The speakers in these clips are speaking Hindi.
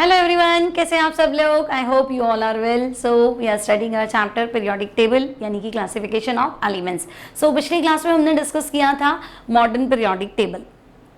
हेलो एवरीवन, कैसे हैं आप सब लोग? I hope you all are well. So we are studying our chapter periodic table यानी कि क्लासिफिकेशन ऑफ एलिमेंट्स. सो पिछली क्लास में हमने डिस्कस किया था modern periodic table,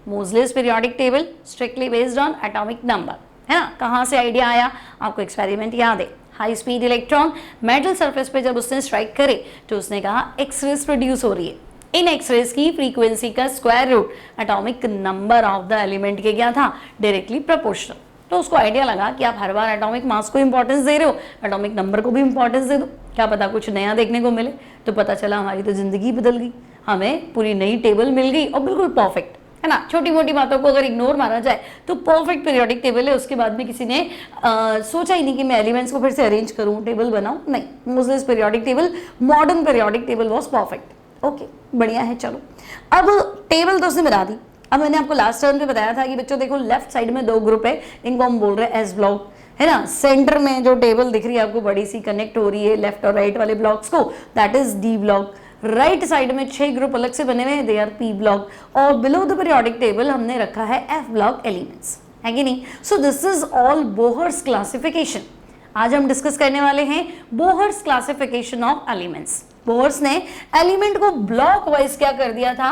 Moseley's periodic table strictly based on atomic number, है ना. कहाँ से आइडिया आया? आपको एक्सपेरिमेंट याद है. High speed electron metal surface पे जब उसने स्ट्राइक करे तो उसने कहा एक्सरेज प्रोड्यूस हो रही है. इन एक्सरेज की फ्रीक्वेंसी का square root atomic number of the element के क्या था? Directly proportional. तो उसको आइडिया लगा कि आप हर बार एटॉमिक मास को इंपॉर्टेंस दे रहे हो, एटॉमिक नंबर को भी इंपॉर्टेंस दे दो, क्या पता कुछ नया देखने को मिले. तो पता चला हमारी तो जिंदगी बदल गई, हमें पूरी नई टेबल मिल गई और बिल्कुल परफेक्ट, है ना. छोटी मोटी बातों को अगर इग्नोर मारा जाए तो परफेक्ट पीरियोडिक टेबल है. उसके बाद में किसी ने सोचा ही नहीं कि मैं एलिमेंट्स को फिर से अरेंज करूँ, टेबल बनाऊँ. नहीं, Moseley's periodic table, modern periodic table was perfect. Okay, बढ़िया है. चलो, अब टेबल तो उसने बना दी. अब मैंने आपको लास्ट टर्म पे बताया था कि बच्चों देखो लेफ्ट साइड में दो ग्रुप है, इनको हम बोल रहे हैं एस ब्लॉक, है ना. सेंटर में जो टेबल दिख रही है आपको बड़ी सी कनेक्ट हो रही है लेफ्ट और राइट वाले ब्लॉक्स को, that is D block. Right side में 6 ग्रुप अलग से बने हुए हैं, दे आर पी ब्लॉक. और बिलो द पीरियोडिक टेबल हमने रखा है एफ ब्लॉक एलिमेंट्स, है कि नहीं. सो this is all Bohr's classification. आज हम डिस्कस करने वाले हैं Bohr's classification of elements. Bohr's ने एलिमेंट को ब्लॉक वाइज क्या कर दिया था?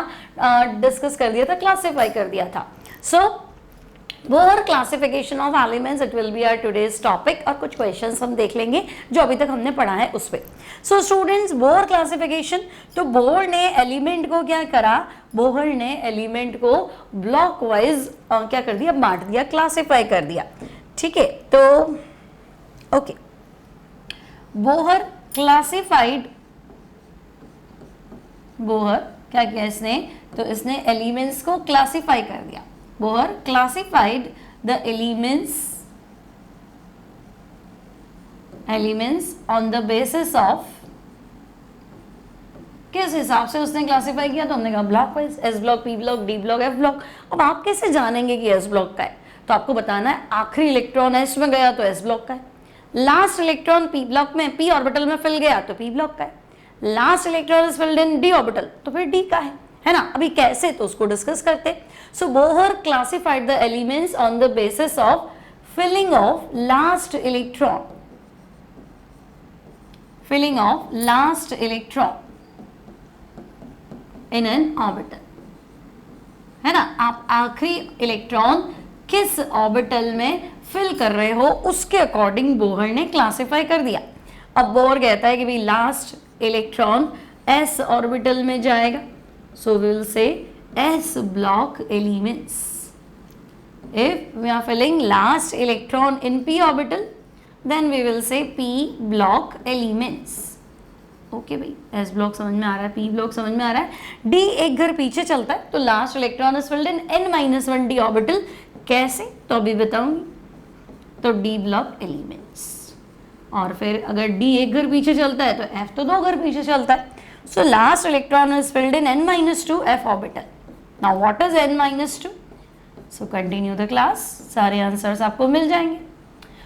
डिस्कस कर दिया था, क्लासिफाई कर दिया था. So Bohr classification of elements, it will be our today's topic. और कुछ क्वेश्चंस हम देख लेंगे जो अभी तक हमने पढ़ा है उस पे. सो स्टूडेंट्स, बोहर क्लासिफिकेशन, तो बोहर ने एलिमेंट को क्या करा? बोहर ने एलिमेंट को ब्लॉक वाइज क्या कर दिया? बांट दिया, क्लासिफाई कर दिया. ठीक है, तो ओके, बोहर क्लासिफाइड, बोहर क्या किया इसने? तो इसने एलिमेंट्स को क्लासिफाई कर दिया. Bohr classified the elements on the basis of, किस हिसाब से उसने क्लासिफाई किया? तो हमने कहा block wise, S block, P block, D block, F block. अब आप कैसे जानेंगे कि एस ब्लॉक का है? तो आपको बताना है आखिरी इलेक्ट्रॉन एस में गया तो एस ब्लॉक का है, लास्ट इलेक्ट्रॉन पी ब्लॉक में, पी ऑर्बिटल में फिल गया तो पी ब्लॉक का है, last electron is filled in D orbital तो फिर डी का है ना. अभी कैसे, तो उसको डिस्कस करते. So Bohr classified the elements on the basis of filling of last electron, filling of last electron in an orbital, है ना. आप आखिरी इलेक्ट्रॉन किस ऑर्बिटल में फिल कर रहे हो उसके अकॉर्डिंग बोहर ने क्लासिफाई कर दिया. अब बोहर कहता है कि भाई लास्ट इलेक्ट्रॉन एस ऑर्बिटल में जाएगा, so we will say s block elements. If we are filling last electron in p orbital then we will say p block elements. Okay भाई, एस ब्लॉक समझ में आ रहा है, पी ब्लॉक समझ में आ रहा है. डी एक घर पीछे चलता है तो last electron is filled in n-1 D orbital. कैसे, तो अभी बताऊंगी. तो डी ब्लॉक एलिमेंट्स. और फिर अगर डी एक घर पीछे चलता है तो एफ तो 2 घर पीछे चलता है. So last electron is filled in n-2 f orbital. Now what is n-2? So continue the class, सारे आंसर्स आपको मिल जाएंगे.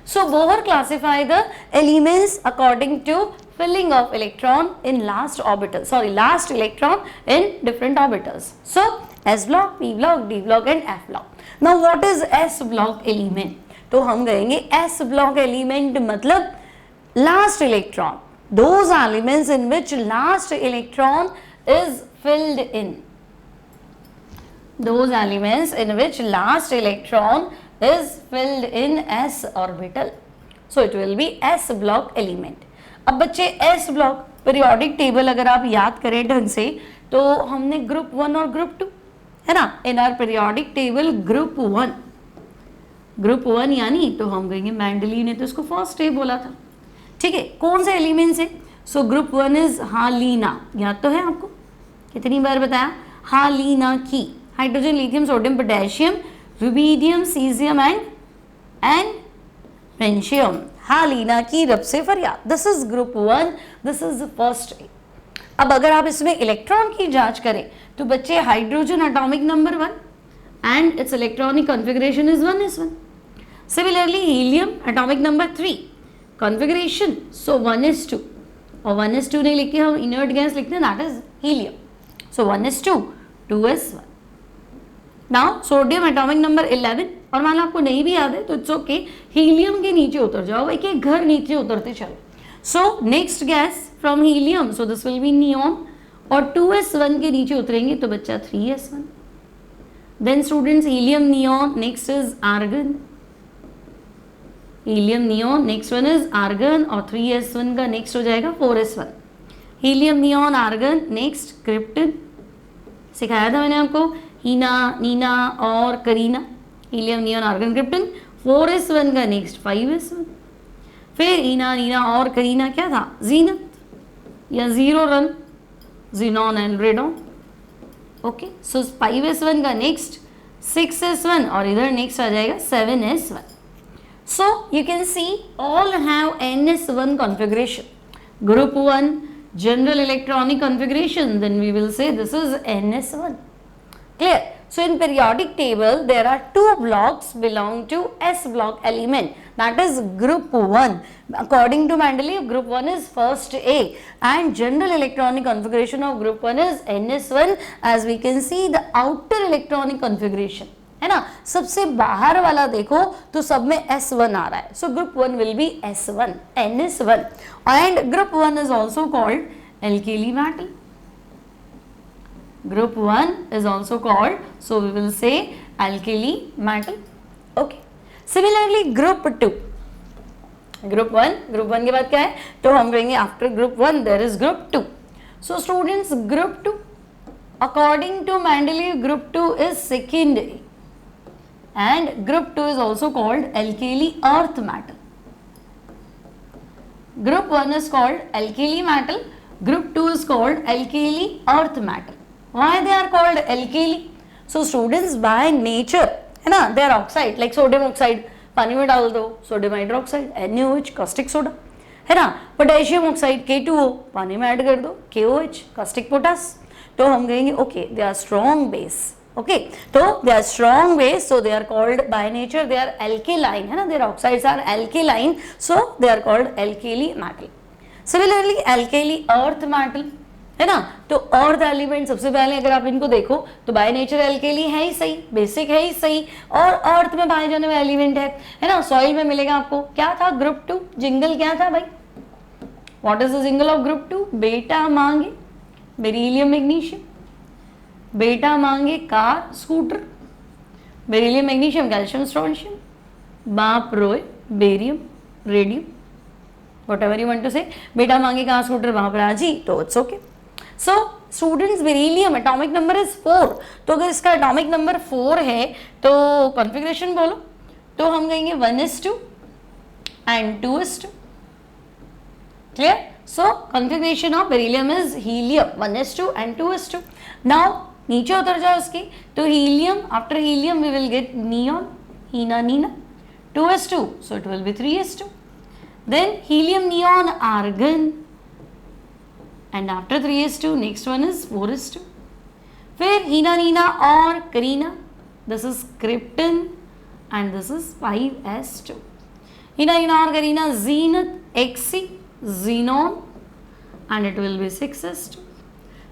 So Bohr classify the elements according to filling of electron in last orbital, sorry, last electron in different orbitals. So s block, p block, d block and f block. Now what is s block element? तो हम कहेंगे s block element मतलब last electron, those elements in which last electron is filled in, those elements in which last electron is filled in s orbital. So it will be s block element. अब बच्चे एस ब्लॉक पीरियोडिक टेबल अगर आप याद करें ढंग से तो हमने ग्रुप 1 और ग्रुप 2, है ना. In our periodic table group 1 यानी, तो हम कहेंगे मेंडली ने तो इसको फर्स्ट डे बोला था. ठीक है, कौन से एलिमेंट्स है? सो ग्रुप 1 इज हालीना, याद तो है आपको, कितनी बार बताया? हालीना की hydrogen, lithium, sodium, potassium, rubidium, cesium and francium. हालीना की रब से फरियाद. This is group 1, this is first day. अब अगर आप इसमें इलेक्ट्रॉन की जांच करें तो बच्चे hydrogen atomic number 1 and it's electronic configuration is 1s1. Similarly helium atomic number 3 configuration, so 1s2. और 1s2 नहीं लिख के हम इनर्ट गैस लिखते हैं, that is helium. So 1s2, 2s1. Now sodium atomic number 11 और मान लो आपको नहीं भी याद है तो इट्स ओके, हीलियम के नीचे उतर जाओ, एक एक घर नीचे उतरते चलो. So next gas from helium, so this will be neon, और 2s1 के नीचे उतरेंगे तो बच्चा 3s1. Then students helium neon, next is argon, helium neon next one is argon, और 3s1 का नेक्स्ट हो जाएगा 4s1. Helium neon argon, next krypton, सिखाया था मैंने आपको, हीना नीना और Kareena, helium neon argon krypton. 4s1 का नेक्स्ट 5s1, फिर हीना नीना और करीना क्या था, जीनत या zero run, xenon and radon. Okay, so 5s1 का नेक्स्ट 6s1, और इधर नेक्स्ट आ जाएगा 7s1. So you can see all have ns1 configuration. Group 1 general electronic configuration, then we will say this is ns1. Clear? So in periodic table there are two blocks belong to s block element, that is group 1. According to Mendeleev, group 1 is first A, and general electronic configuration of group 1 is ns1. As we can see the outer electronic configuration है ना, सबसे बाहर वाला देखो तो सब में S1 आ रहा है. So group 1 will be S1, NS1, and group 1 is also called alkali metal. Group 1 is also called, so we will say alkali metal. Okay. Similarly group 2, group 1 के बाद क्या है, तो हम कहेंगे after group 1 there is group 2. So students, group 2 according to Mendeleev, group 2 is second A. And group 2 is also called alkali earth metal. Group 1 is called alkali metal, group 2 is called alkali earth metal. Why they are called alkali? So students, by nature है ना, they are oxide, like sodium oxide, पानी में डाल दो sodium hydroxide NaOH, caustic soda है ना. पोटेशियम ऑक्साइड K2O, पानी में ऐड कर दो KOH, caustic potash. तो हम कहेंगे okay they are strong base. Okay, so they are strong base, so they are called by nature they are alkaline है ना, their oxides are alkaline, so they are called alkali metal. Similarly alkali earth metal है ना, तो अर्थ एलिमेंट सबसे पहले अगर आप इनको देखो तो बाय नेचर एल्केली है ही सही, बेसिक है ही सही, और अर्थ में पाए जाने वाले एलिमेंट है ना. सॉइल में मिलेगा आपको. क्या था ग्रुप 2, जिंगल क्या था भाई, what is the jingle of group 2, बेटा मांगे बेरिलियम मैग्नीशियम, बेटा मांगे car scooter, beryllium magnesium calcium strontium, बाप रोए barium radium, whatever you want to say. बेटा मांगे कार स्कूटर बाप राजी, तो it's okay. So students, beryllium atomic number is 4, तो अगर इसका एटॉमिक नंबर 4 है तो कॉन्फ़िगरेशन बोलो, तो हम कहेंगे 1s2 and 2s2. Clear? So configuration of beryllium is helium 1s2 and 2s2. Now नीचे उतर जाओ उसकी, तो helium, after helium we will get neon, Heena Neena, 2s2, so it will be 3s2. Then helium neon argon, and after 3s2 next one is 4s2. फिर हीना नीना और Kareena, this is krypton and this is 5s2. हीना नीना और Kareena, zenith, xc, xenon, and it will be 6s2.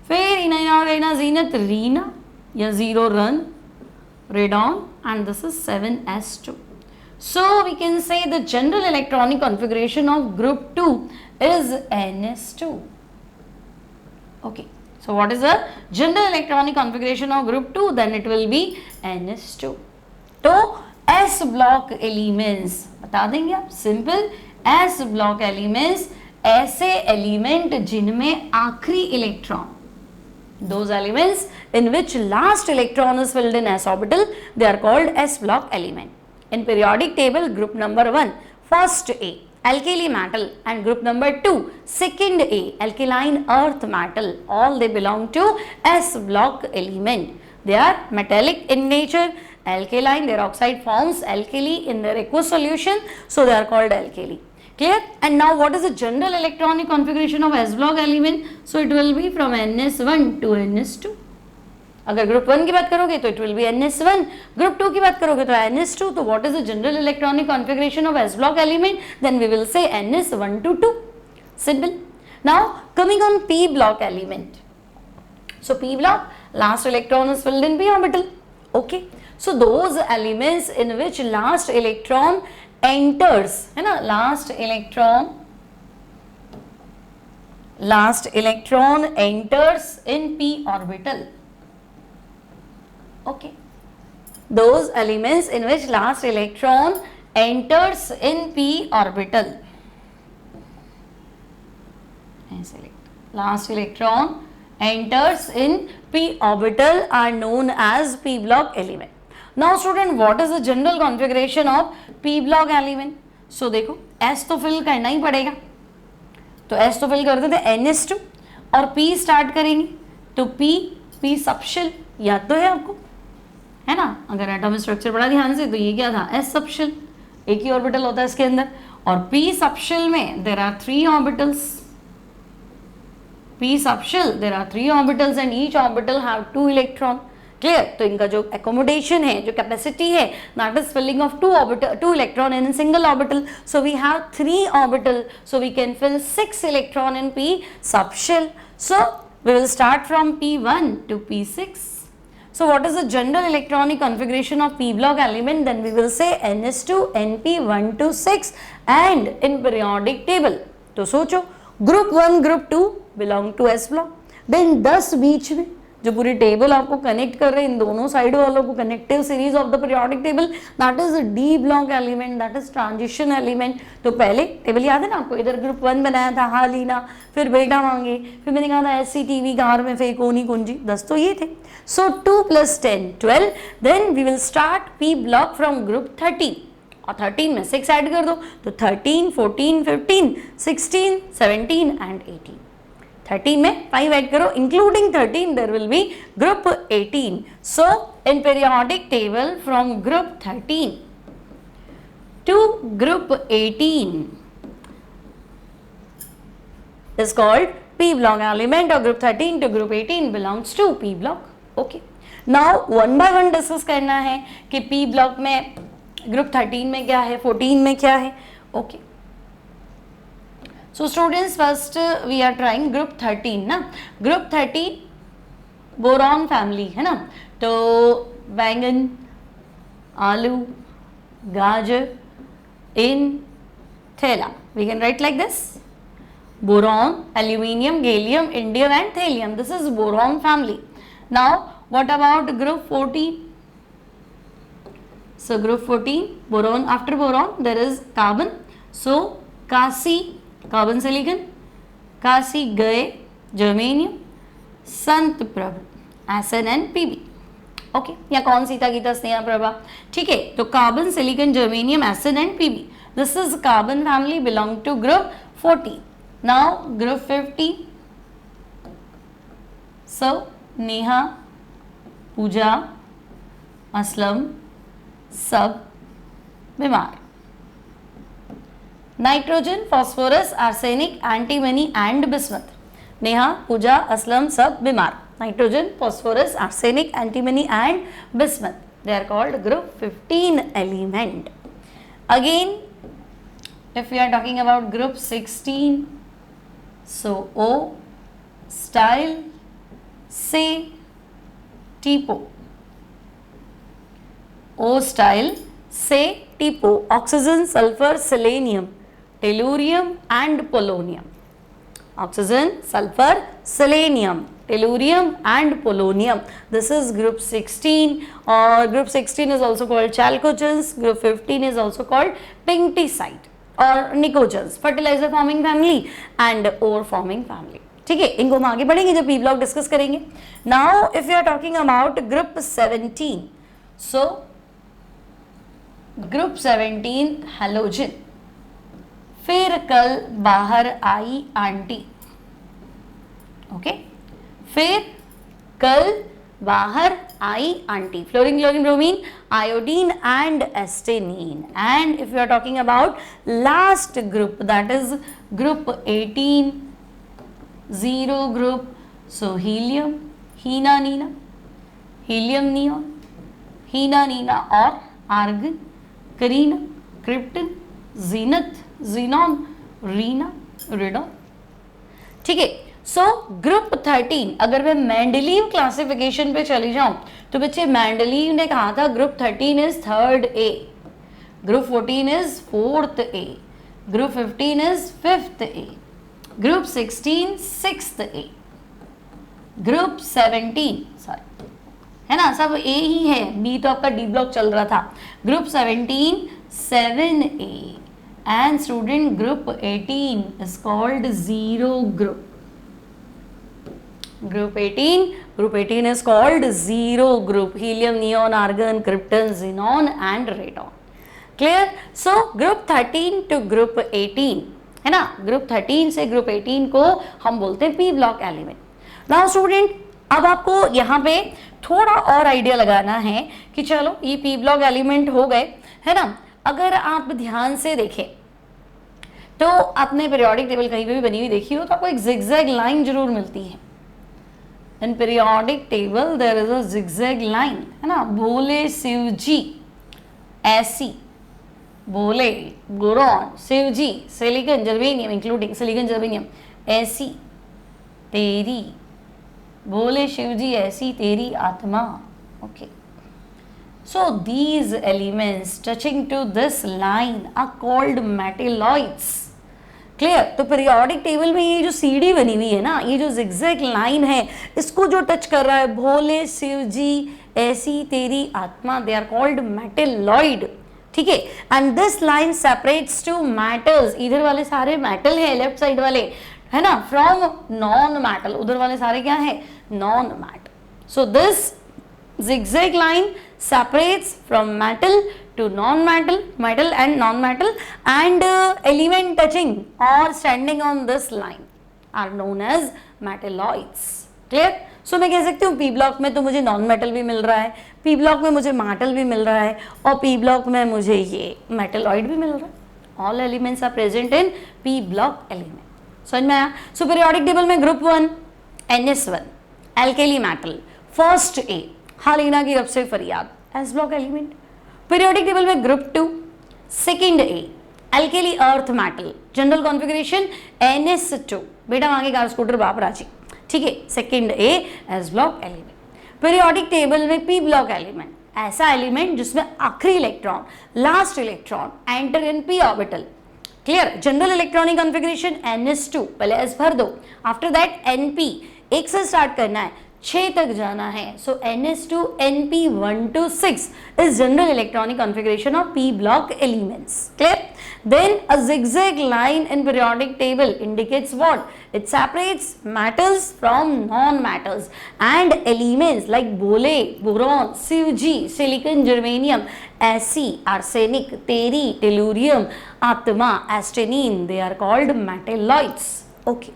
फिर हीना नीना और करीना, zenith, रीना या zero run, radon, and this is 7s2. So we can say the general electronic configuration of group 2 is ns2. Okay, so what is the general electronic configuration of group 2? Then it will be ns2. तो s block elements बता देंगे आप, सिंपल. s block elements ऐसे एलिमेंट जिनमें आखिरी electron, those elements in which last electron is filled in s orbital, they are called s block element. In periodic table, group number 1 first A alkali metal, and group number 2 second A alkaline earth metal, all they belong to s block element. They are metallic in nature, alkaline, their oxide forms alkali in their aqueous solution, so they are called alkali. Clear? And now what is the general electronic configuration of s block element? So it will be from ns1 to ns2. अगर ग्रुप 1 की बात करोगे तो it will B ns1, group 2 की बात करोगे तो ns2. तो what is the general electronic configuration of s block element? Then we will say ns1 to 2. Simple. Now coming on p block element. So p block, last electron is filled in p orbital. Okay. So those elements in which last electron enters, है ना, last electron enters in p orbital. Okay, those elements in which last electron enters in p orbital. Last electron enters in p orbital are known as p block element. Now student, what is the general configuration of p block element? So देखो, s तो फिल करना ही पड़ेगा, तो s तो फिल कर देते ns2 और p स्टार्ट करेंगे तो p सबशेल याद तो है आपको, है ना, अगर एटॉमिक स्ट्रक्चर पढ़ा ध्यान से तो ये क्या था, s सबशेल, एक ही ऑर्बिटल होता है इसके अंदर, और p सबशेल में there are 3 orbitals, p subshell there are 3 orbitals and each orbital have 2 electron. Clear? तो इनका जो accommodation है, जो capacity है, that is filling of 2 electron in a single orbital. So we have 3 orbital, so we can fill 6 electron in p subshell. So we will start from p1 to p6. So what is the general electronic configuration of p block element? Then we will say ns2 np 1 to 6 and in periodic table. तो सोचो, group 1 group 2 belong to s block, then 10 बीच में जो पूरी टेबल आपको कनेक्ट कर रहे हैं, इन दोनों साइड वालों को connective series of the periodic table, that is D block element, that is transition element. तो पहले टेबल याद है ना आपको, इधर ग्रुप 1 बनाया था, हाँ लीना, फिर बेटा मांगे, फिर मैंने कहा था एससी टीवी कार में फिर कोनी कुंजी, 10 तो ये थे. So 2 + 10 12, then we will start p block from group 13 और 13 में 6 ऐड कर दो तो 13 14 15 16 17 एंड 18. 13 में 5 ऐड करो, including 13 there will be group 18. So in periodic table from group 13 to group 18 is called p block element, or group 13 to group 18 belongs to p block. Okay, now one by one discuss करना है कि p block में ग्रुप 13 में क्या है, 14 में क्या है. Okay, so students first we are trying group 13 ना. ग्रुप 13 बोरॉन फैमिली है ना, तो बैंगन, आलू, गाजर इन थैला, we can write like this, boron, aluminium, gallium, indium and thallium. This is boron family. Now what about group 14? So group 14, boron, after boron there is carbon. So Ca, carbon silicon, Ca gaye, germanium, Sant प्रभ, SN and Pb. ओके, या कौन सीता गीता स्नेहा प्रभा, ठीक है. तो carbon, silicon, germanium, SN and Pb. This is carbon family belong to group 14. Now group 50. So Neha, Pooja, Aslam सब बीमार. Nitrogen, phosphorus, arsenic, antimony and bismuth. Neha, Pooja, Aslam सब बीमार. Nitrogen, phosphorus, arsenic, antimony and bismuth, they are called group 15 element. Again if we are talking about group 16, so O, style, Se, tipo. O style, Se, tipo. Oxygen, sulfur, selenium, tellurium and polonium. Oxygen, sulfur, selenium, tellurium and polonium. This is group 16, or group 16 is also called chalcogens. Group 15 is also called penticide or nicogens, fertilizer forming family and ore forming family. ठीक है, इनको हम आगे बढ़ेंगे जब पी ब्लॉक डिस्कस करेंगे. Now if you are talking about group 17, so group 17 halogen. फिर कल बाहर आई आंटी. ओके, फिर कल बाहर आई aunty. Fluorine, chlorine, bromine, iodine and astatine. And if you are talking about last group, that is group 18, zero group. So helium, Heena Neena, helium neon, Heena Neena और argon, Kareena, krypton, Zeenat, xenon, Reena, radon. ठीक है, सो ग्रुप 13, अगर मैं मेंडलीव क्लासिफिकेशन पे चली जाऊं तो बच्चे मेंडलीव ने कहा था group 13 is third A, group 14 is fourth A, group 15 is fifth A, group 16 sixth A, group 17 sorry है ना, सब ए ही है, बी तो आपका डी ब्लॉक चल रहा था, group 17 7A and student group 18 is called zero group. Group 18 is called zero group. Helium, neon, argon, krypton, xenon and radon. Clear? So group 13 to group 18 है ना, ग्रुप 13 से ग्रुप 18 को हम बोलते हैं P block element. Now student, अब आपको यहाँ पे थोड़ा और आइडिया लगाना है कि चलो ये पी ब्लॉक एलिमेंट हो गए, है ना. अगर आप ध्यान से देखें तो आपने पीरियोडिक टेबल कहीं पे भी बनी हुई देखी हो तो आपको एक जिगजैग लाइन जरूर मिलती है. In periodic table there is a zigzag line, है ना. भोले शिव जी ऐसी, Bhole boron Shiv ji silicon germanium including silicon germanium ऐसी तेरी, भोले शिव जी ऐसी तेरी आत्मा. Okay, so these elements touching to this line are called metalloids. Clear. तो पीरियोडिक टेबल में ये जो सीढ़ी बनी हुई है ना, ये जो जिगजैग लाइन है, इसको जो टच कर रहा है भोले शिव जी ऐसी तेरी आत्मा, दे आर कॉल्ड मेटलॉइड. ठीक है. And this line separates two metals, इधर वाले सारे मेटल है लेफ्ट साइड वाले, है ना, फ्रॉम नॉन मेटल, उधर वाले सारे क्या है, non metal. So this zigzag line separates from metal to non-metal, metal and non-metal, and element touching or standing on this line are known as metalloids. Clear? So मैं कह सकती हूँ P ब्लॉक में तो मुझे नॉन मेटल भी मिल रहा है, P ब्लॉक में मुझे मेटल भी मिल रहा है, और P ब्लॉक में मुझे ये मेटलॉइड भी मिल रहा है. All elements are present in P block element. समझ में आया? So periodic table में group 1 NS1 alkali metal, first A हालिना की रब से फरियाद s block element. Periodic table में group 2 second A alkali earth metal, general configuration NS2, बेटा वहां के कार स्कूटर बाप राजी. ठीक है, second A S block element. Periodic table में पी ब्लॉक एलिमेंट, ऐसा एलिमेंट जिसमें आखिरी electron last electron enter in p orbital. Clear. General electronic configuration NS2, पहले एस भर दो, आफ्टर दैट NP, एक से स्टार्ट करना है, 6 तक जाना है. सो NS2 NP 1 to 6 is general electronic configuration of P block elements. Clear? Then a zigzag line in periodic table indicates what? It separates metals from non-metals and elements like Bole, boron, Siv, silicon, germanium, Ac, arsenic, teri, tellurium, atma, astenine. They are called metalloids. Okay.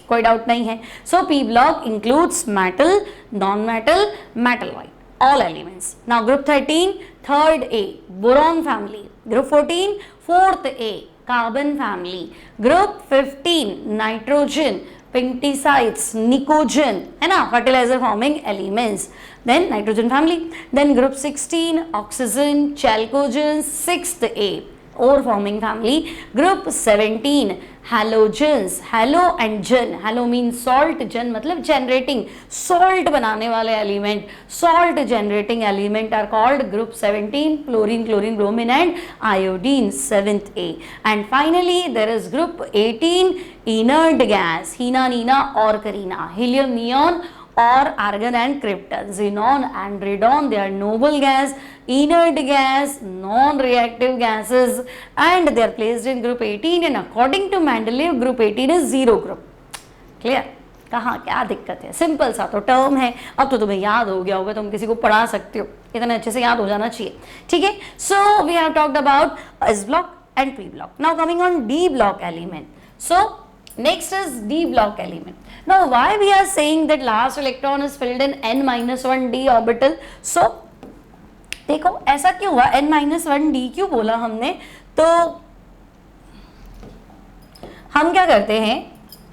कोई डाउट नहीं है. So P block includes metal, non metal, metalloid, all elements. Now group 13 third A boron family, group 14 fourth A carbon family, group 15 nitrogen, pnictides, pnicogen, है ना, fertilizer forming elements, then nitrogen family. Then group 16 oxygen, chalcogen, sixth A ore forming family. Group 17 halogens, halo and gen, halo mean salt, gen मतलब जनरेटिंग, सॉल्ट बनाने वाले element, salt generating element are called group 17, fluorine, chlorine, bromine and iodine, 7th A. And finally there is group 18 inert gas, Heena, Neena और Kareena, helium, neon or argon and krypton, xenon and radon. They are noble gas, inert gas, non-reactive gases, and they are placed in group 18. And according to Mendeleev, group 18 is zero group. Clear? कहाँ क्या दिक्कत है? सिंपल सा तो टर्म है, अब तो तुम्हें याद हो गया होगा, तुम किसी को पढ़ा सकते हो, इतने अच्छे से याद हो जाना चाहिए. ठीक है. So we have talked about S block and P block. Now coming on D block element. So next is D block element. Now why we are saying that last electron is filled in n-1 d orbital? So देखो ऐसा क्यों हुआ, n-1 d क्यों बोला हमने? तो हम क्या करते हैं,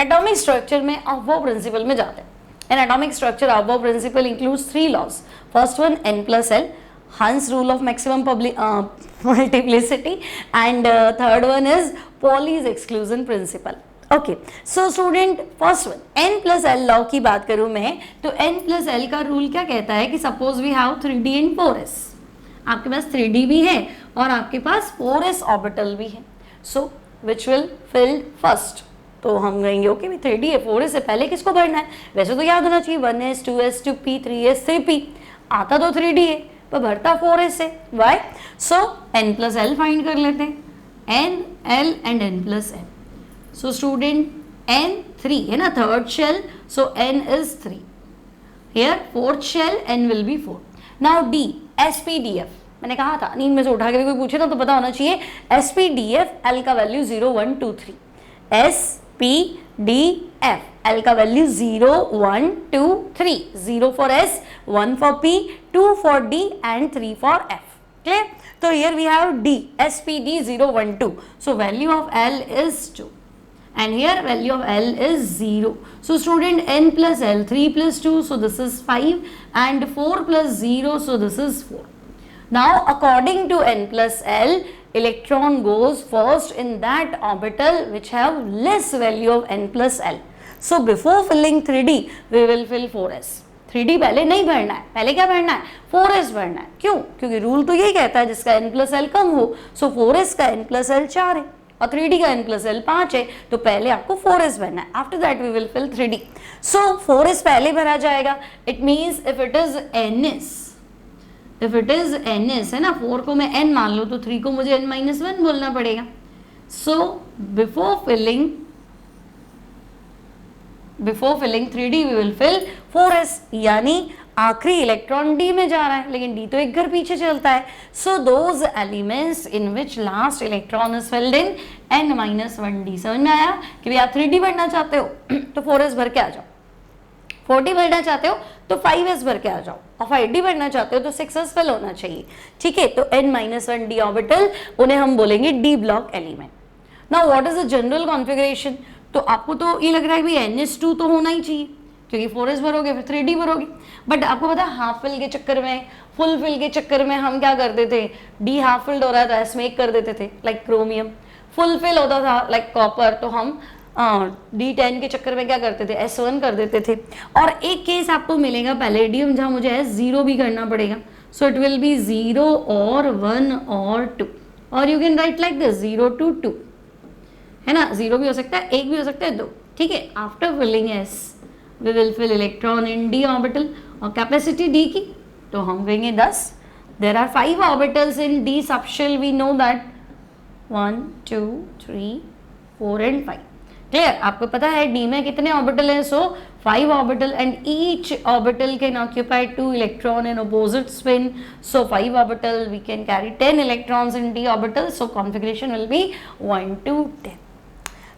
एटॉमिक स्ट्रक्चर में अबो प्रिंसिपल में जाते हैं. An atomic structure aufbau principle includes 3 laws. First one n+l, Hunt's rule of maximum multiplicity, and third one is Pauli's exclusion principle. Okay, so student first one n plus L law की बात करूं मैं तो n प्लस एल का रूल क्या कहता है कि suppose we have 3d and 4s, आपके पास 3d भी है और आपके पास 4s ऑर्बिटल भी है, सो विच विल फिल्ड फर्स्ट, तो हम कहेंगे ओके भी 3d है 4s है, पहले किसको भरना है, वैसे तो याद होना चाहिए 1s 2s 2p 3s 3p, आता तो 3d है पर भरता 4s है, वाई, सो n प्लस एल फाइंड कर लेते हैं, n l and n plus n. So student n 3 है ना, third shell, so n is 3. Here fourth shell n will be 4. Now D SPDF मैंने कहा था नींद में से उठा के भी कोई पूछे ना तो पता होना चाहिए, SPDF L का वैल्यू 0 1 2 3, SPDF L का value 0 1 2 3, 0 for S, 1 for P, 2 for D and 3 for F. Clear? So here we have D SPD 0 1 2, so value of L is 2. And here value of L is 0. So student n plus L 3 plus 2, so this is 5 and 4 plus 0, so this is 4. Now according to n plus L, electron goes first in that orbital which have less value of n plus L. So before filling 3D, we will fill 4s. 3D पहले नहीं भरना है, पहले क्या भरना है 4s भरना है, क्यों, क्योंकि रूल तो यही कहता है जिसका n plus L कम हो, so 4s का n plus L 4 है और 3D का n plus L 5 है, तो पहले आपको 4s भरना है, after that we will fill 3D. So 4s पहले भरा जाएगा, it means if it is ns है ना, 4 को मैं n मान लो तो 3 को मुझे n-1 बोलना पड़ेगा. So before filling 3D we will fill 4s, यानी आखिरी इलेक्ट्रॉन डी में जा रहा है लेकिन डी तो एक घर पीछे चलता है, so those elements in which last electron is filled in n-1d. समझ में आया कि भाई आप 3D भरना चाहते हो तो 4s भर के आ जाओ, 4d भरना चाहते हो तो 5s भर के आ जाओ और 5d भरना चाहते हो तो 6s फिल होना चाहिए, ठीक है. तो n-1d ऑर्बिटल उन्हें हम बोलेंगे d block element. Now what is the general configuration, तो आपको तो ये लग रहा है कि ns2 तो होना ही चाहिए क्योंकि 4s भरोगे फिर 3D भरोगे, बट आपको पता है हाफ फिल के चक्कर में, फुल फिल के चक्कर में हम क्या करते थे, डी हाफ फिल्ड हो रहा था एस मेक कर देते थे लाइक क्रोमियम, फुल फिल होता था लाइक कॉपर तो हम D10 के चक्कर में क्या करते थे S1 कर देते थे. और एक केस आपको मिलेगा पैलेडियम जहाँ मुझे S0 भी करना पड़ेगा, सो इट विल बी 0 और 1 और 2, और you can write like this 0 to 2 है ना, 0 भी हो सकता है 1 भी हो सकता है 2, ठीक है. After filling S we will fill electron in d orbital और कैपेसिटी d की तो हम कहेंगे 10. there are 5 orbitals in d subshell, we know that 1 2 3 4 and 5. Clear, आपको पता है d में कितने ऑर्बिटल हैं, so 5 orbital and each orbital can occupy 2 electron in opposite spin, so 5 orbital we can carry 10 electrons in d orbital, so configuration will be 1 to 10.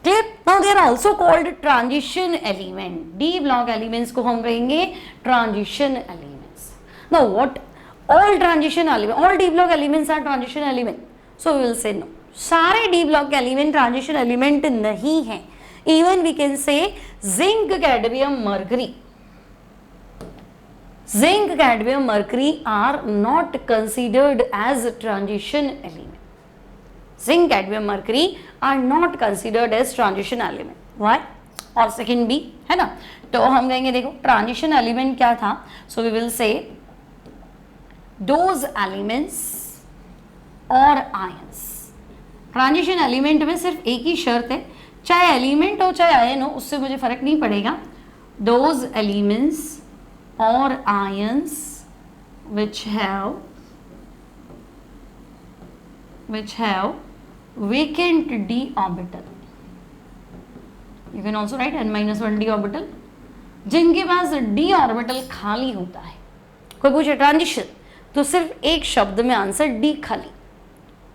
Clear? Now they are also called transition element. D block elements को हम कहेंगे transition elements. Now what? All transition element, all D block elements are transition element. So we will say no. सारे D block element transition element नहीं हैं. Even we can say zinc, cadmium, mercury. Zinc, cadmium, mercury are not considered as transition element. Zinc, cadmium, mercury are not considered as transition element. Why? और सेकेंड B है ना, तो हम कहेंगे देखो ट्रांजिशन एलिमेंट क्या था, so we will say those elements और आयंस. ट्रांजिशन एलिमेंट में सिर्फ एक ही शर्त है, चाहे एलिमेंट हो चाहे आयन हो उससे मुझे फर्क नहीं पड़ेगा, दोज एलिमेंट्स और ions which have vacant d orbital. You can also write n-1d orbital, जिनके पास d ऑर्बिटल खाली होता है. कोई पूछे ट्रांजिशन तो सिर्फ एक शब्द में आंसर d खाली.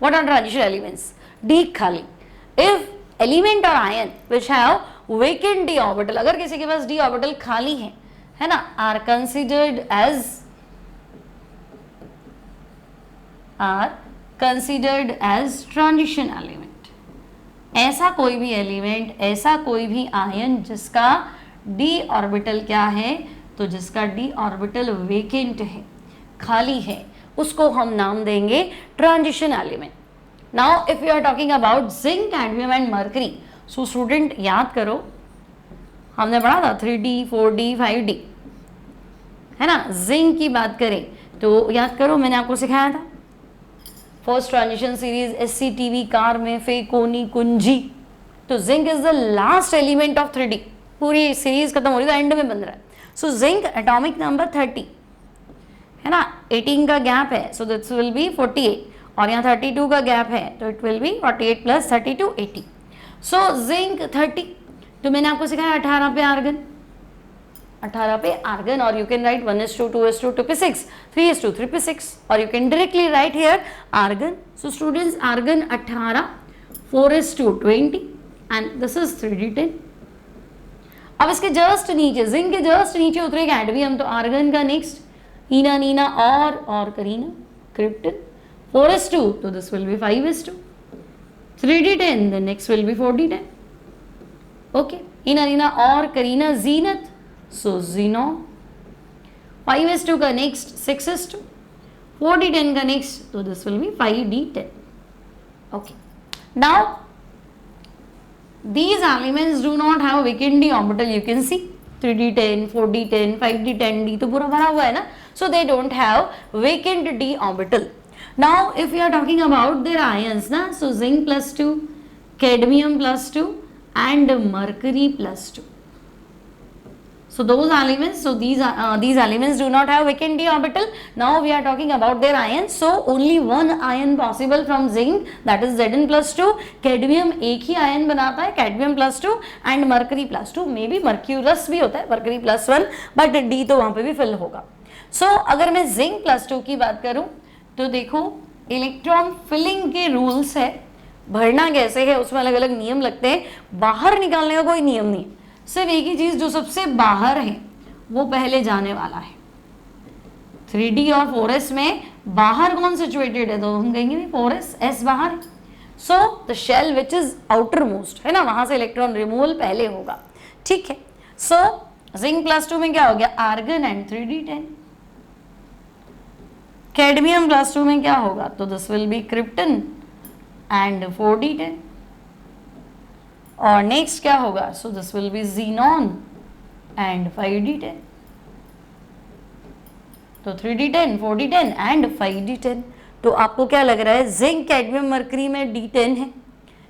What are transition elements? d खाली. If element or ion which have vacant d orbital, अगर किसी के पास d ऑर्बिटल खाली है ना, are considered as transition element. ऐसा कोई भी एलिमेंट, ऐसा कोई भी आयन जिसका d ऑर्बिटल क्या है, तो जिसका d ऑर्बिटल वेकेंट है, खाली है, उसको हम नाम देंगे transition element. Now if you are talking about zinc, cadmium and mercury, so student याद करो, हमने पढ़ा था 3D 4D 5D, है ना। जिंक की बात करें तो याद करो, मैंने आपको सिखाया था first transition series SCTV car में फेकोनी कुंजी, तो zinc is the last element of 3D। पूरी सीरीज खत्म हो रही है तो एंड में बन रहा है। सो जिंक एटॉमिक नंबर 30, है ना, 18 का गैप है, सो दिस विल बी 48, और यहाँ 32 का गैप है तो it will B 48 plus 32 80। So zinc 30, तो मैंने आपको सिखाया 18 पे आर्गन, 18 पे आर्गन, और you can write 1:2 2:2 2p6 3:3 3p6, और you can directly write here argon. So students argon 18 4:20 and this is 3d10। अब इसके जस्ट नीचे, जिंक के जस्ट नीचे उतरे कैडमियम, तो आर्गन का नेक्स्ट ईना नीना और करीना क्रिप्टन 4:2, तो this will B 5:2 3d10, the next will be 4d10, okay, ईना नीना और करीना जीनत, so xenon 5:2 का नेक्स्ट 6:2 4d10 का नेक्स्ट, तो this will B 5d10, okay। Now these elements do not have vacant d orbital, you can see 3d10 4d10 5d10 d तो पूरा भरा हुआ है ना, so they don't have vacant d orbital। Now if we are talking about their ions na, so zinc +2, cadmium +2 and mercury +2, so those elements, so these elements do not have vacant d orbital। Now we are talking about their ions, so only one ion possible from zinc, that is Zn +2, cadmium एक ही ion बनाता है cadmium +2 and mercury +2, may be mercurous भी होता है mercury +1, but d तो वहाँ पे भी फिल होगा। so अगर मैं zinc +2 की बात करूँ तो देखो इलेक्ट्रॉन फिलिंग के रूल्स है, भरना कैसे है उसमें अलग अलग नियम लगते हैं, बाहर निकालने का कोई नियम नहीं, सिर्फ एक ही चीज जो सबसे बाहर है वो पहले जाने वाला है। 3D और 4s में बाहर कौन सिचुएटेड है, तो हम कहेंगे 4s, s बाहर है, so the shell which is outermost, है ना, वहां से इलेक्ट्रॉन रिमूवल पहले होगा, ठीक है। सो जिंक +2 में क्या हो गया, आर्गन एंड 3d10, कैडमियम +2 में क्या होगा, तो this will B krypton and 4d10, और नेक्स्ट क्या होगा, सो this will B xenon and 5d10, तो 3d10 4d10 एंड 5d10। तो आपको क्या लग रहा है, जिंक कैडमियम मरकरी में d10 है,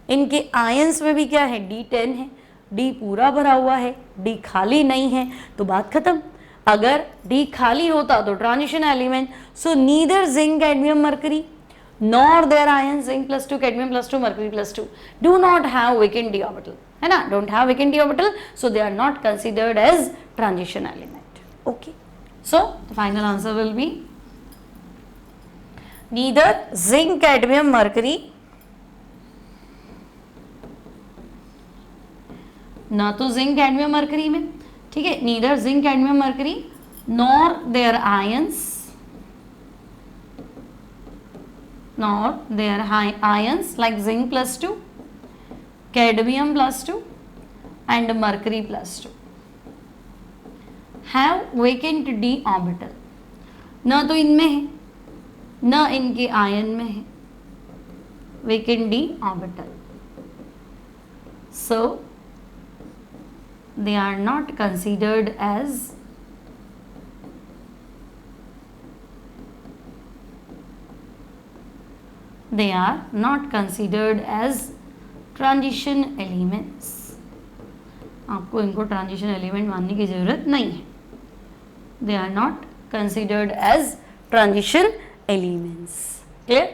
इनके आयंस में भी क्या है, d10 है, d पूरा भरा हुआ है, d खाली नहीं है, तो बात खत्म। अगर d खाली होता तो transition element, so neither zinc cadmium mercury nor their ions zinc +2 cadmium +2 mercury +2 do not have vacant d orbital, है ना, don't have vacant d orbital, so they are not considered as transition element, okay। so the final answer will be neither zinc cadmium mercury, ना तो zinc cadmium mercury में, ठीक है, neither zinc cadmium mercury nor their ions, nor their ions like zinc +2, cadmium +2 and mercury +2 have vacant d orbital, न तो इनमें है न इनके आयन में है vacant d orbital, so they are not considered as transition elements. आपको इनको ट्रांजिशन एलिमेंट मानने की जरूरत नहीं है, they are not considered as transition elements, clear.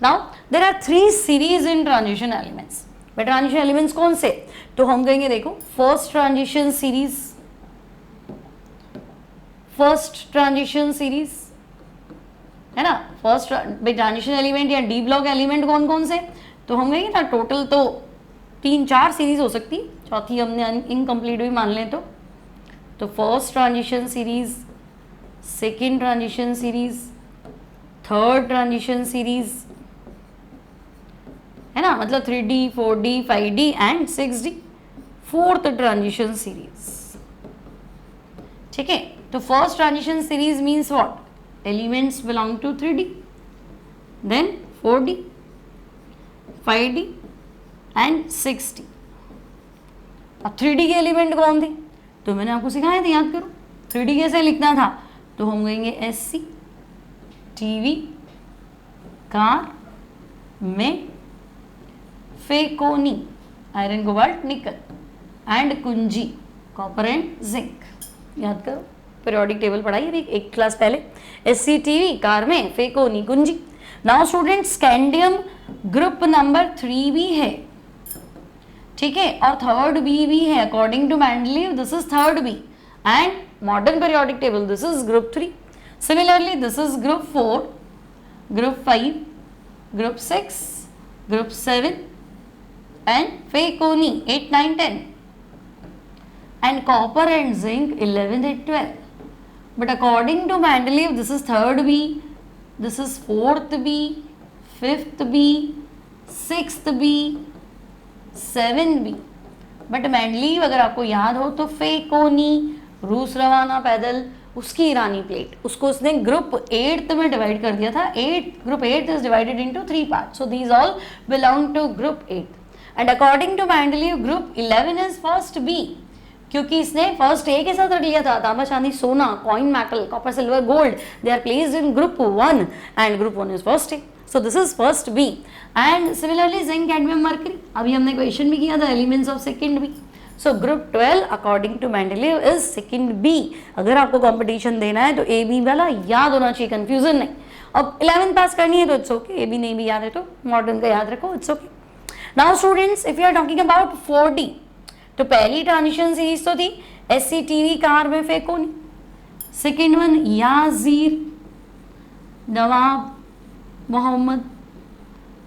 Now there are 3 series in transition elements. But transition elements कौन से, तो हम कहेंगे देखो फर्स्ट ट्रांजिशन सीरीज, है ना, फर्स्ट ट्रांजिशन एलिमेंट या डी ब्लॉक एलिमेंट कौन कौन से, तो हम कहेंगे ना टोटल तो 3-4 सीरीज हो सकती, चौथी हमने इनकम्प्लीट भी मान लें तो first transition series, second transition series, third transition series, है ना, मतलब 3D 4D 5D and 6D, fourth transition series, ठीक है। तो first transition series means what, elements belong to 3D, then 4D, 5D and 6D, अब 3D के एलिमेंट कौन थे, तो मैंने आपको सिखाया था, याद करो 3D कैसे लिखना था, तो हम कहेंगे SC TV कार में फेकोनी आयरन कोबाल्ट निकल एंड कुंजी कॉपर एंड जिंक। याद करो, पीरियोडिक टेबल पढ़ाई अभी एक क्लास पहले। SC TV कार में फेकोनी कुंजी। Now students scandium group number 3 भी है, ठीक है, और थर्ड बी भी है। According to Mendeleev this is third B and modern periodic table this is group 3। Similarly this is group 4, group 5, group 6, group 7 and Fairconi 8, 9, 10 and copper and zinc 11 and 12. But according to Mendeleev this is third B, this is fourth B, fifth B, sixth B, 7 B. But Mendeleev अगर आपको याद हो तो Fairconi रूस रवाना पैदल उसकी ईरानी प्लेट, उसको उसने ग्रुप 8 में डिवाइड कर दिया था। Group 8 is divided into 3 parts, so these all belong to group 8 and according to Mendeleev group 11 is first B, क्योंकि इसने फर्स्ट ए के साथ रख लिया था। तांबा चांदी सोना coin metal copper silver gold they are placed in group 1 and group 1 is first A, so this is first B. And similarly zinc cadmium mercury, अभी हमने क्वेश्चन भी किया था elements of second B, so group 12 according to Mendeleev is second B. अगर आपको कंपटीशन देना है तो ए बी वाला याद होना चाहिए, कंफ्यूजन नहीं। अब 11th पास करनी है तो इट्स ओके, ए बी नहीं भी याद है तो मॉडर्न का याद रखो, it's okay. Now students if you are talking about 4D, तो पहली ट्रांजिशन सीरीज तो थी SC TV कार में फेकोनी, सेकेंड वन याजीर नवाब मोहम्मद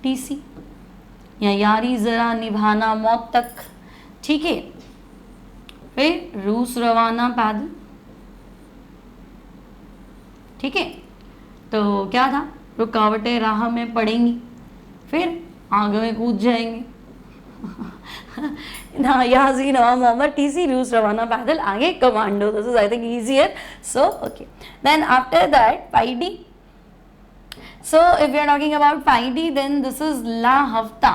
TC या यारी जरा निभाना मौत तक, ठीक है। फिर रूस रवाना पैदल, ठीक है, तो क्या था, रुकावटें राह में पड़ेंगी, फिर आग में कूद जाएंगे ना, याजी नवाब मोहम्मद TC रूस रवाना पैदल, आगे commando, this is I think easier, so okay. Then after that 5D, so if we are talking about 5D then this is La Hafta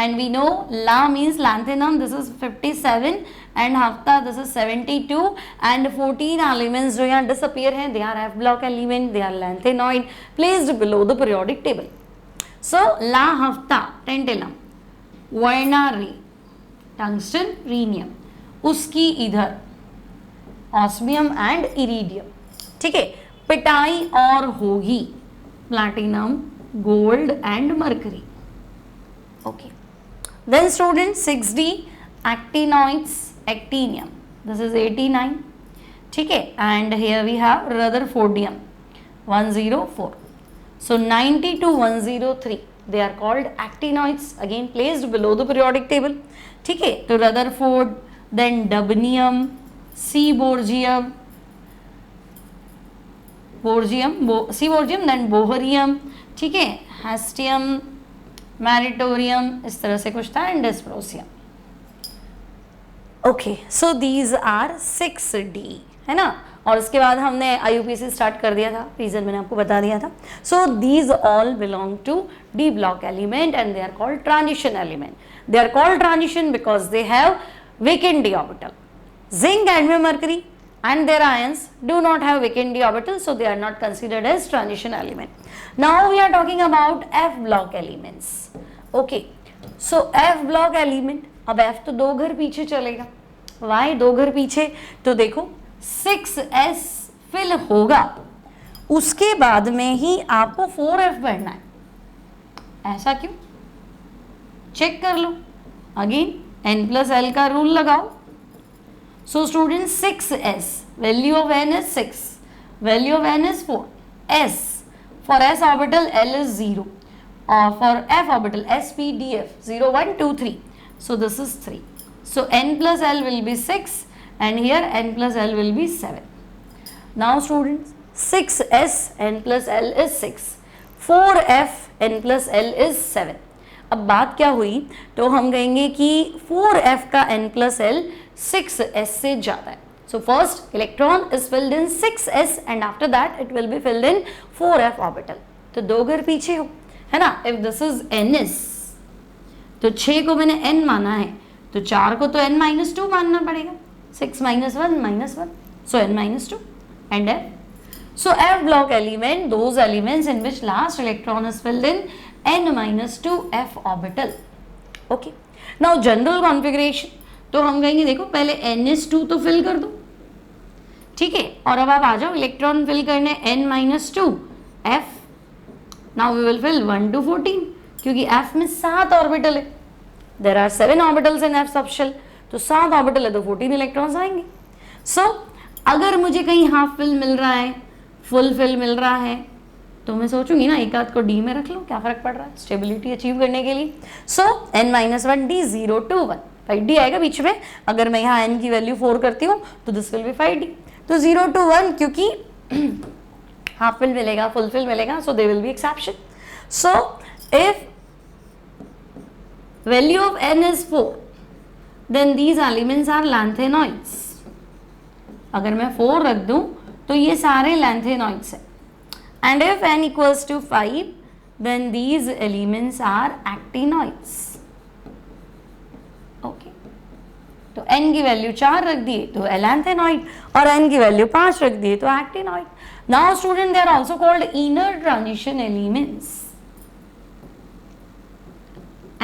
and we know La means lanthanum, this is 57 and Hafta this is 72 and 14 elements जो यहाँ disappear हैं, they are F block element, they are lanthanoid placed below the periodic table. So La Hafta tantalum, Vernari tungsten, rhenium, उसकी इधर osmium and iridium, ठीक है। पिटाई और होगी platinum, gold and mercury, okay. Then students 6D actinoids, actinium, this is 89, ठीक है, and here we have rutherfordium 104, so 90 to 103 they are called actinoids, again placed below the periodic table, ठीक है। तो rutherford, then dubnium, seaborgium, seaborgium, then bohrium, ठीक है, हेस्टियम, मैरिटोरियम, इस तरह से कुछ था, and dysprosium, okay. So these are 6D, है ना। और उसके बाद हमने IUPAC स्टार्ट कर दिया था, रीजन मैंने आपको बता दिया था। So these all belong to D block element and they are called transition element. They are called transition because they have vacant d orbital. Zinc, cadmium, mercury and their ions do not have vacant d orbital, so they are not considered as transition element. Now we are talking about F block elements. Okay, so F block element, अब F तो 2 घर पीछे चलेगा। Why 2 घर पीछे? तो देखो 6s फिल होगा, उसके बाद में ही आपको 4f पढ़ना है। ऐसा क्यों? चेक कर लो अगेन, n+l का रूल लगाओ। So students 6s, value of n is 6, value of n is 4, s, for s orbital l is 0, or for f orbital s, p, d, f, 0, 1, 2, 3, so this is 3, so n+l will be 6 and here n+l will be 7. Now students 6s n+l is 6, 4f n+l is 7. अब बात क्या हुई, तो हम कहेंगे कि 4f का n+l 6s से ज्यादा है। So first electron is filled in 6s and after that it will be filled in 4f orbital. तो 2 घर पीछे हो, है ना। If this is ns, तो 6 को मैंने n माना है, तो 4 को तो n-2 मानना पड़ेगा, 6 - 1 -1, so n-2 and f. So F block element, those elements in which last electron is filled in n-2 f orbital. Okay. Now general configuration, तो हम कहेंगे देखो पहले n-2 तो फिल कर दो, ठीक है, और अब आप आ जाओ इलेक्ट्रॉन फिल करने n-2 f. Now we will fill 1 to 14 क्योंकि f में 7 ऑर्बिटल है. There are 7 orbitals in f subshell, तो 7 ऑर्बिटल है तो 14 इलेक्ट्रॉन्स आएंगे. So अगर मुझे कहीं हाफ फिल मिल रहा है, फुल फिल मिल रहा है, तो मैं सोचूंगी ना एक आध को डी में रख लो, क्या फर्क पड़ रहा है स्टेबिलिटी अचीव करने के लिए. सो n-1 d 0 to 1, 5d आएगा बीच में. अगर मैं यहाँ n की वैल्यू 4 करती हूँ तो दिस विल बी 5d. तो 0 to 1 क्योंकि हाफ फिल मिलेगा, फुल फिल मिलेगा, so they will be exception. So if value of n is 4 then these elements are lanthanoids. अगर मैं 4 रख दूं तो ये सारे लैंथेनॉइड्स हैं. And if n equals to 5 then these elements are actinoids. Okay, तो n की वैल्यू 4 रख दिए तो लैंथेनॉइड, और n की वैल्यू 5 रख दिए तो actinoid. Now student, they are also called inner transition elements.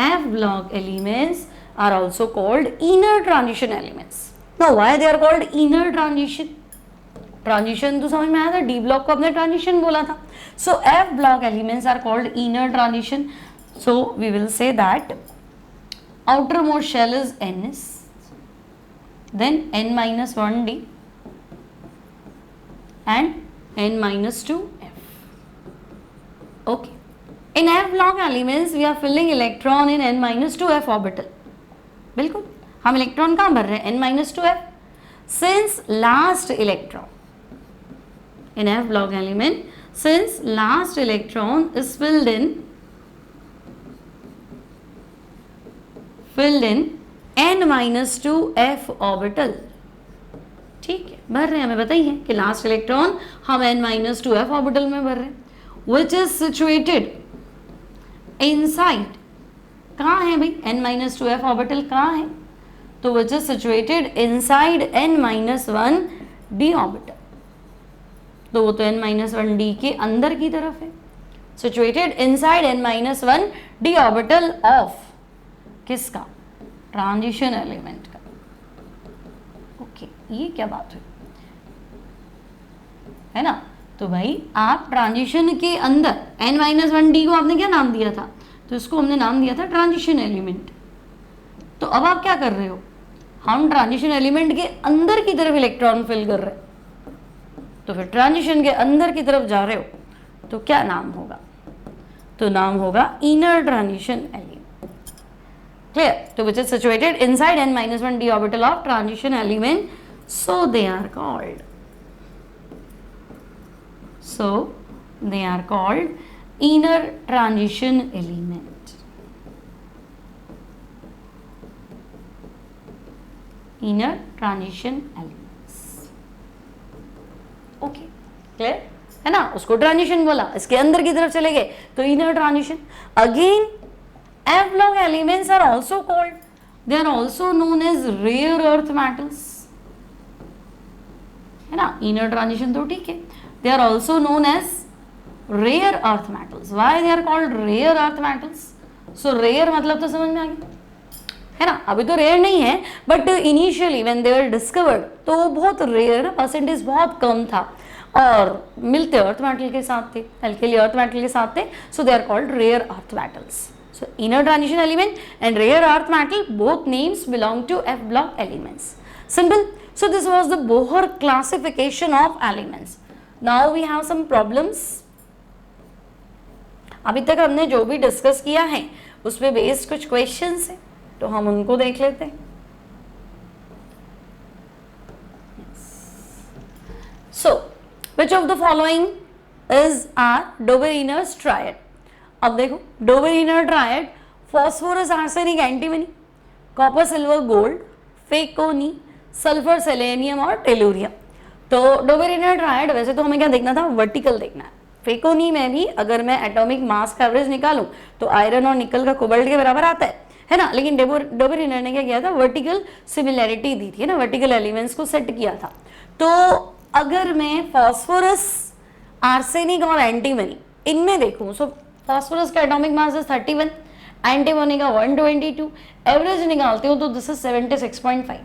F block elements are also called inner transition elements. Now why they are called inner transition? Transition तो समझ में आया था, डी ब्लॉक को अपने ट्रांजिशन बोला था. So F block elements are called inner transition. So we will say that outer most shell is ns, then n-1d and n-2 f. Okay, in F block elements we are filling electron in n-2 f orbital. बिल्कुल, हम इलेक्ट्रॉन कहाँ भर रहे हैं? n-2 f. Since last electron in F block element, since last electron is filled in n-2 f orbital. ठीक है, भर रहे हैं, हमें बताइए कि लास्ट इलेक्ट्रॉन हम n-2 f ऑर्बिटल में भर रहे हैं, which is situated inside. कहाँ है भाई n-2 f ऑर्बिटल, कहाँ है? तो which is situated inside n-1 d orbital. तो वो तो n-1d के अंदर की तरफ है, situated inside n-1 d orbital of किसका? ट्रांजिशन एलिमेंट का. ओके, ये क्या बात हुई है ना. तो भाई आप ट्रांजिशन के अंदर n-1d को आपने क्या नाम दिया था? तो इसको हमने नाम दिया था ट्रांजिशन एलिमेंट. तो अब आप क्या कर रहे हो? हम ट्रांजिशन एलिमेंट के अंदर की तरफ इलेक्ट्रॉन फिल कर रहे हैं. तो फिर ट्रांजिशन के अंदर की तरफ जा रहे हो तो क्या नाम होगा? तो नाम होगा इनर ट्रांजिशन एलिमेंट. क्लियर? तो which is situated inside n-1 d orbital of transition element, so they are called inner transition element. Inner transition element. Okay, clear है ना. उसको ट्रांजिशन बोला, इसके अंदर की तरफ चले गए तो inner transition. Again F block elements are also called, they are also known as rare earth metals, है ना. इनर ट्रांजिशन तो ठीक है, they are also known as rare earth metals. Why they are called rare earth metals? So rare मतलब तो समझ में आ गया है ना. अभी तो रेयर नहीं है, but initially when they were discovered तो वो बहुत रेयर ना, परसेंटेज बहुत कम था, और मिलते अर्थ मेटल के साथ थे, अल्केली अर्थ मेटल के साथ थे. So they are called rare earth metals. So inner transition element and rare earth metal, both names belong to F block elements. Simple. So this was the Bohr classification of elements. Now we have some problems. अभी तक हमने जो भी डिस्कस किया है उस पे बेस्ड कुछ क्वेश्चंस हैं, तो हम उनको देख लेते हैं. So, which of the following is our Dobereiner triad? अब देखो, Dobereiner triad, phosphorus, arsenic, antimony, copper, silver, gold, फेकोनी, सल्फर, सेलेनियम और टेलुरियम. तो Dobereiner triad वैसे तो हमें क्या देखना था? वर्टिकल देखना है. फेकोनी में भी अगर मैं एटॉमिक मास का एवरेज निकालूं तो आयरन और निकल का कोबाल्ट के बराबर आता है, है ना, लेकिन डोबेरिनर ने क्या किया था, वर्टिकल सिमिलैरिटी दी थी, है ना, वर्टिकल एलिमेंट्स को सेट किया था। तो अगर मैं फास्फोरस, आर्सेनिक और एंटीमनी इनमें देखूं, सो फास्फोरस का एटॉमिक मास इज 31, एंटीमनी का 122, एवरेज निकालते हो तो दिस इज 76.5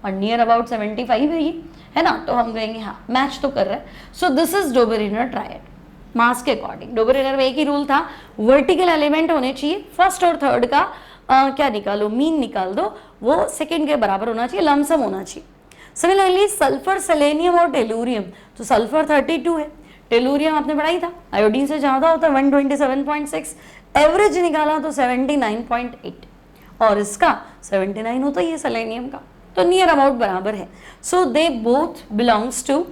और नियर अबाउट 75 है ये, है ना, तो हम कहेंगे हाँ मैच तो कर रहा है। So this is Dobereiner triad mass के अकॉर्डिंग। डोबेरिनर में एक ही रूल था, वर्टिकल एलिमेंट होने चाहिए, फर्स्ट और थर्ड का क्या निकालो, मीन निकाल दो, वो सेकेंड के बराबर होना चाहिए, लमसम होना चाहिए। सिमिलरली सल्फर, सेलेनियम और टेलुरियम, तो सल्फर 32 है, टेलुरियम आपने पढ़ा ही था, आयोडीन से ज्यादा होता है 127.6, एवरेज निकाला तो 79.8 और इसका 79 होता ही है सेलेनियम का, तो नियर अबाउट बराबर है। So they both belongs to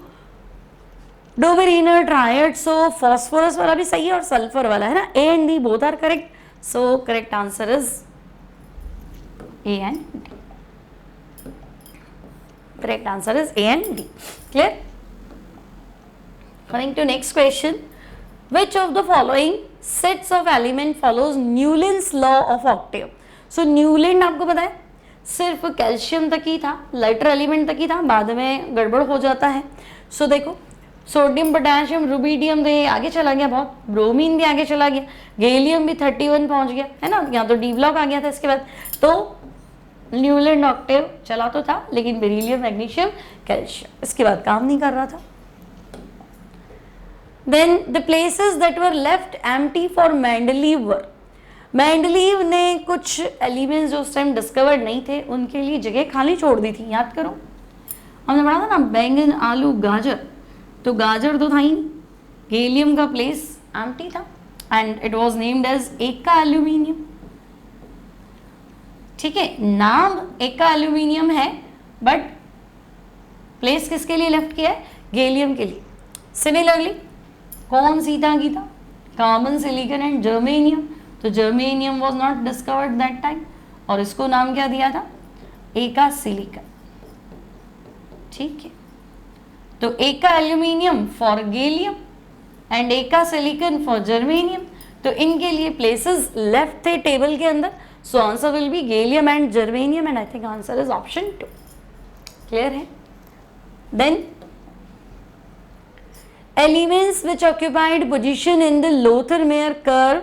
Dobereiner triad. So phosphorus वाला भी सही है और सल्फर वाला, है ना, A and B both are correct. So correct answer is A and D. Correct answer is A and D. Clear? Coming to next question. Which of the following sets of element follows Newland's law of octave? So Newland आपको पता है सिर्फ कैल्शियम तक ही था, लाइटर एलिमेंट तक ही था, बाद में गड़बड़ हो जाता है। सो देखो सोडियम, पोटेशियम, रुबीडियम तो ये आगे चला गया बहुत, ब्रोमीन भी आगे चला गया, गैलियम भी 31 पहुंच गया, है ना, यहाँ तो डी ब्लॉक आ गया था इसके बाद। तो न्यूलैंड ऑक्टेव चला तो था, लेकिन बेरिलियम, मैग्नीशियम, कैल्शियम इसके बाद काम नहीं कर रहा था। Then the places that were left empty for Mendeleev were, Mendeleev ने कुछ एलिमेंट्स जो उस टाइम डिस्कवर्ड नहीं थे उनके लिए जगह खाली छोड़ दी थी, याद करो हमने पढ़ा था ना, बैंगन, आलू, गाजर, तो गाजर तो था ही नहीं, गैलियम का प्लेस एम्प्टी था and it was named as eka aluminium. ठीक है, नाम एका एल्यूमिनियम है बट प्लेस किसके लिए लेफ्ट किया है, गैलियम के लिए। सिमिलरली कौन सी था Geeta, carbon, silicon and germanium, तो germanium was not discovered that time और इसको नाम क्या दिया था, एका सिलिकॉन। ठीक है, तो एका एल्यूमिनियम फॉर गैलियम एंड एका सिलिकॉन फॉर जर्मेनियम, तो इनके लिए प्लेसेस लेफ्ट थे टेबल के अंदर। So answer will be gallium and germanium and I think answer is option 2. Clear है? Then elements which occupied position in the Lothar-Meyer curve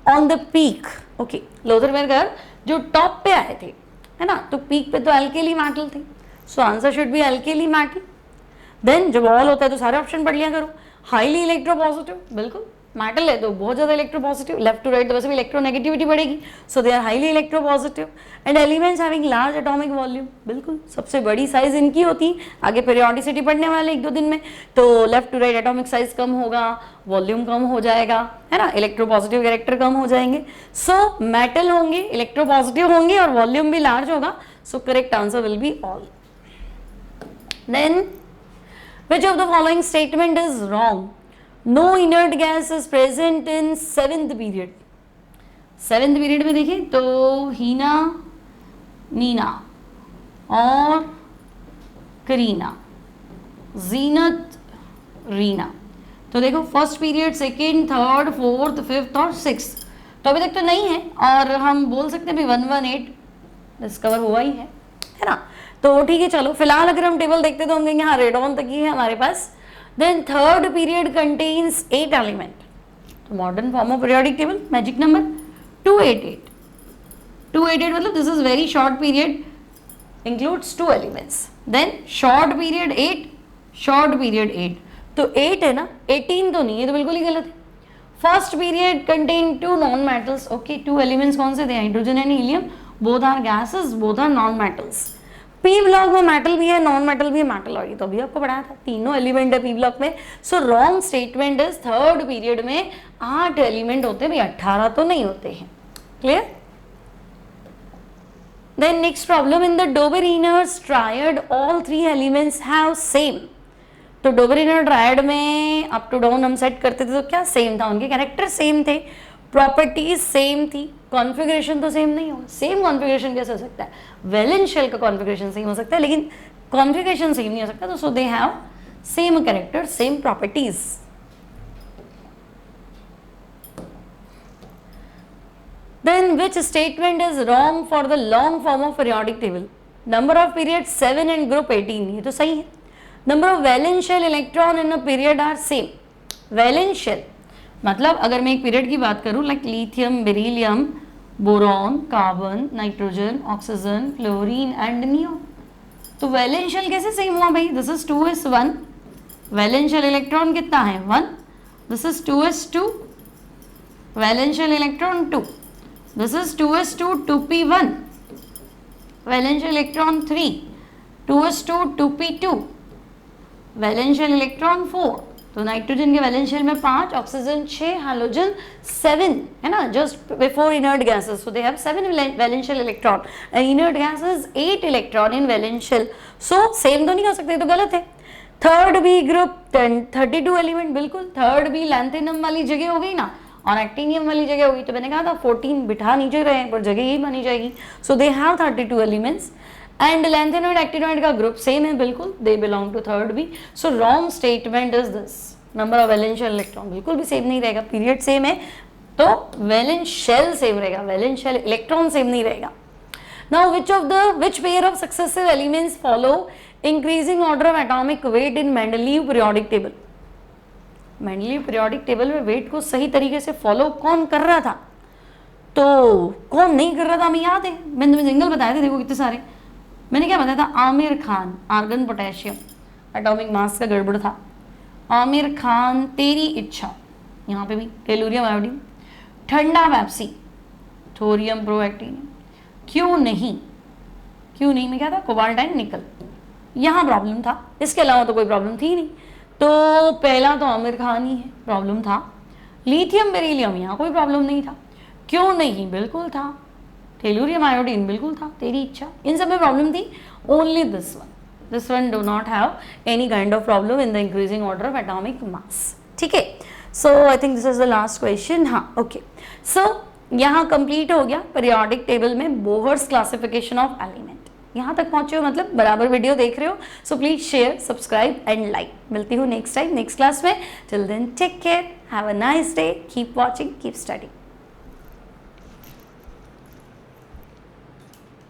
on the peak. Okay, Lothar-Meyer curve जो टॉप पे आए थे, है ना, तो पीक पे तो alkali metal थे, so answer should be alkali metal. Then जब ऑल होता है तो सारे ऑप्शन पढ़ लिया करो। हाईली इलेक्ट्रोपॉजिटिव, बिल्कुल मेटल है तो बहुत ज्यादा इलेक्ट्रोपॉजिटिव, लेफ्ट टू राइट तो वैसे भी इलेक्ट्रोनेगेटिविटी बढ़ेगी, so they are highly electropositive. And elements having large atomic volume, बिल्कुल सबसे बड़ी साइज इनकी होती, आगे पेरियोडिसिटी पढ़ने वाले एक दो दिन में, तो left to right atomic size कम होगा, वॉल्यूम कम हो जाएगा, है ना, इलेक्ट्रोपॉजिटिव कैरेक्टर कम हो जाएंगे। सो मेटल होंगे, इलेक्ट्रोपॉजिटिव होंगे और वॉल्यूम भी लार्ज होगा, so correct answer will be all. Then which of the following statement is wrong? No inert gas is present in 7th period. 7th period में देखिए तो हीना, नीना और करीना, जीनत, रीना, तो देखो first period, second, third, fourth, fifth और सिक्स तो अभी तक तो नहीं है और हम बोल सकते हैं भी 118 डिस्कवर हुआ ही है ना, तो ठीक है। चलो फिलहाल अगर हम टेबल देखते तो हम कहेंगे हाँ रेडॉन तक ही है हमारे पास। Then third period contains 8 element, तो modern form of periodic table magic number 288। 288 मतलब this is very short period, includes 2 elements. Then short period 8, short period 8, तो 8 है ना, 18 तो नहीं है, तो बिल्कुल ही गलत है। First period contain 2 non metals, okay 2 elements कौन से थे, hydrogen and helium, both are gases, both are non metals. P block में मेटल भी है, नॉन मेटल भी है, मेटल और ये तो अभी आपको पढ़ाया था, तीनों एलिमेंट है पी ब्लॉक में। सो wrong statement is third period में 8 एलिमेंट होते हैं, भाई 18 तो नहीं होते हैं। Clear? Then next problem, in the Dobereiner's triad all 3 elements have same, तो डोबेरिनर ट्रायड में अप टू डाउन हम सेट करते थे तो क्या सेम था, उनके कैरेक्टर सेम थे, प्रॉपर्टीज सेम थी, कॉन्फ़िगरेशन तो सेम नहीं होगा। सेम कॉन्फ़िगरेशन कैसे हो सकता है, वैलेंस शेल का कॉन्फ़िगरेशन सेम हो सकता है लेकिन कॉन्फ़िगरेशन सेम नहीं हो सकता, तो so they have same character, same properties. Then which statement is wrong for the long form of periodic table? Number of period 7 and group 18, ये तो सही है. Number of valence shell electron in a period are same. Valence shell मतलब अगर मैं एक पीरियड की बात करूं like lithium, beryllium, boron, carbon, nitrogen, oxygen, fluorine and neon, तो वैलेंस शेल कैसे सेम हुआ भाई? This is 2s1, valence shell electron कितना है 1, this is 2s2, valence shell electron 2, this is 2s2 2p1, valence shell electron 3, 2s2 2p2, valence shell electron 4. तो नाइट्रोजन के वैलेंस शेल में 5, ऑक्सीजन 6, हाइड्रोजन 7 है ना, just before inert gases, so they have 7 valence shell electron and inert gases 8 electron in valence shell. So same तो नहीं हो सकते, तो गलत है. थर्ड बी ग्रुप 32 एलिमेंट, बिल्कुल. थर्ड बी लैंथेनम वाली जगह हो गई ना और एक्टिनियम वाली जगह होगी, तो मैंने कहा था 14 बिठा नीचे रहे पर जगह ही मानी जाएगी. So they have 32 elements and lanthanoid actinoid का ग्रुप सेम है बिल्कुल, they belong to third B. So wrong statement is this. Number of valence shell electron बिल्कुल भी सेम नहीं रहेगा, पीरियड सेम है तो वैलेंस शेल सेम रहेगा, वैलेंस शेल इलेक्ट्रॉन सेम नहीं रहेगा. Now which pair of successive elements follow increasing order of atomic weight in Mendeleev periodic table? Mendeleev periodic table में वेट को सही तरीके से फॉलो कौन कर रहा था, तो कौन नहीं कर रहा था हमें याद है, मैंने तुम्हें सिंगल बताए थे, देखो कितने सारे. मैंने क्या बताया था? Aamir Khan, argon potassium, atomic mass का गड़बड़ था. आमिर खान, तेरी इच्छा, यहाँ पे भी टेलुरियम आयोडीन, ठंडा पेप्सी, थोरियम प्रोएक्टिनियम, क्यों नहीं में क्या था? कोबाल्ट एंड निकल. यहाँ प्रॉब्लम था, इसके अलावा तो कोई प्रॉब्लम थी नहीं. तो पहला तो आमिर खान ही है, प्रॉब्लम था. लिथियम बेरिलियम, यहाँ कोई प्रॉब्लम नहीं था. क्यों नहीं, बिल्कुल था. टेलुरियम आयोडीन बिल्कुल था, तेरी इच्छा, इन सब में प्रॉब्लम थी. Only this one do not have any kind of problem in the increasing order of atomic mass. ठीक है, so I think this is the last question. हाँ, ओके. सो यहाँ कंप्लीट हो गया पीरियोडिक टेबल में बोहर्स क्लासिफिकेशन ऑफ एलिमेंट. यहाँ तक पहुंचे हो मतलब बराबर वीडियो देख रहे हो. So please share, subscribe and like. मिलती हूँ नेक्स्ट टाइम नेक्स्ट क्लास में. Till then take care, have a nice day, keep watching, keep studying.